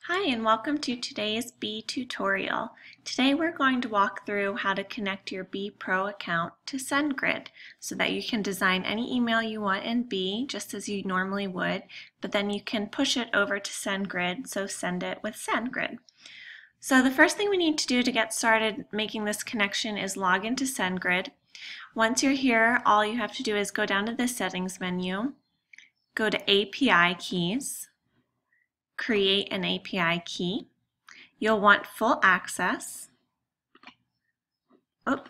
Hi, and welcome to today's Bee tutorial. Today we're going to walk through how to connect your Bee Pro account to SendGrid so that you can design any email you want in Bee just as you normally would, but then you can push it over to SendGrid, so send it with SendGrid. So the first thing we need to do to get started making this connection is log into SendGrid. Once you're here, all you have to do is go down to the settings menu, go to API keys, create an API key. You'll want full access.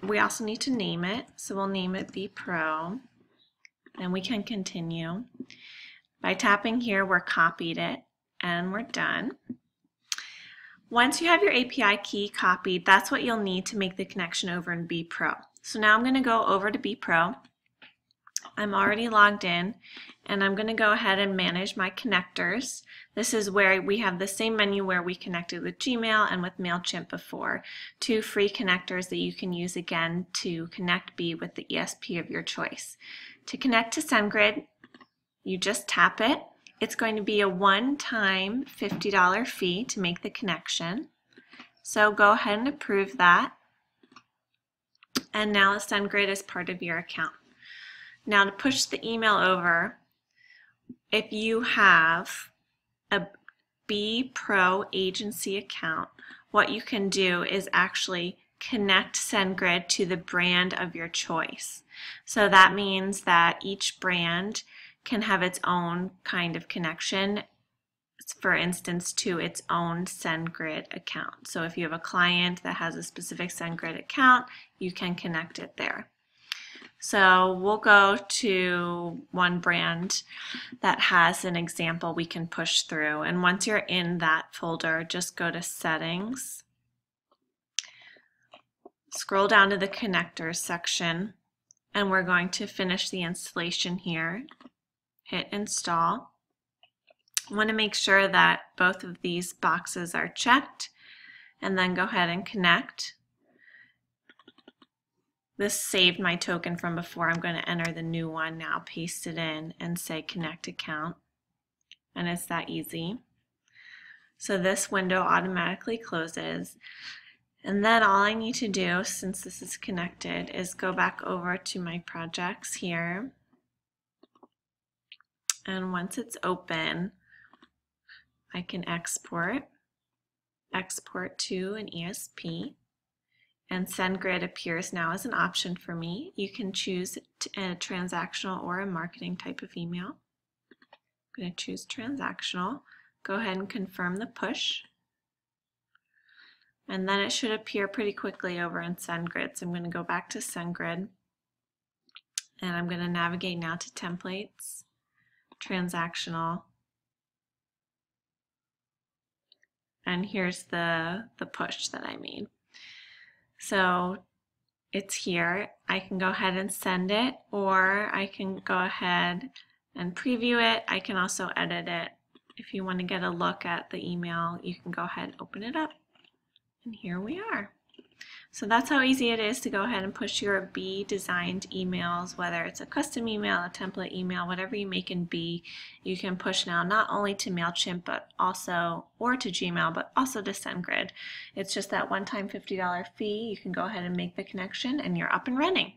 We also need to name it, so we'll name it Bee Pro. Then we can continue. By tapping here, we're copied it, and we're done. Once you have your API key copied, that's what you'll need to make the connection over in Bee Pro. So now I'm going to go over to Bee Pro. I'm already logged in, and I'm going to go ahead and manage my connectors. This is where we have the same menu where we connected with Gmail and with MailChimp before. 2 free connectors that you can use again to connect Bee with the ESP of your choice. To connect to SendGrid, you just tap it. It's going to be a one-time $50 fee to make the connection. So go ahead and approve that. And now SendGrid is part of your account. Now to push the email over, if you have a Bee Pro agency account, what you can do is actually connect SendGrid to the brand of your choice. So that means that each brand can have its own kind of connection, for instance, to its own SendGrid account. So if you have a client that has a specific SendGrid account, you can connect it there. So we'll go to one brand that has an example we can push through. And once you're in that folder, just go to Settings. Scroll down to the Connectors section, and we're going to finish the installation here. Hit Install. I want to make sure that both of these boxes are checked, and then go ahead and connect. This saved my token from before. I'm going to enter the new one now, paste it in, and say Connect Account. And it's that easy. So this window automatically closes. And then all I need to do, since this is connected, is go back over to my projects here. And once it's open, I can export to an ESP. And SendGrid appears now as an option for me. You can choose a transactional or a marketing type of email. I'm going to choose transactional. Go ahead and confirm the push. And then it should appear pretty quickly over in SendGrid. So I'm going to go back to SendGrid. And I'm going to navigate now to Templates, Transactional. And here's the push that I made. So it's here. I can go ahead and send it, or I can go ahead and preview it. I can also edit it. If you want to get a look at the email, you can go ahead and open it up. And here we are. So that's how easy it is to go ahead and push your Bee designed emails, whether it's a custom email, a template email, whatever you make in Bee, you can push now not only to MailChimp but also, or to Gmail, but also to SendGrid. It's just that one-time $50 fee. You can go ahead and make the connection and you're up and running.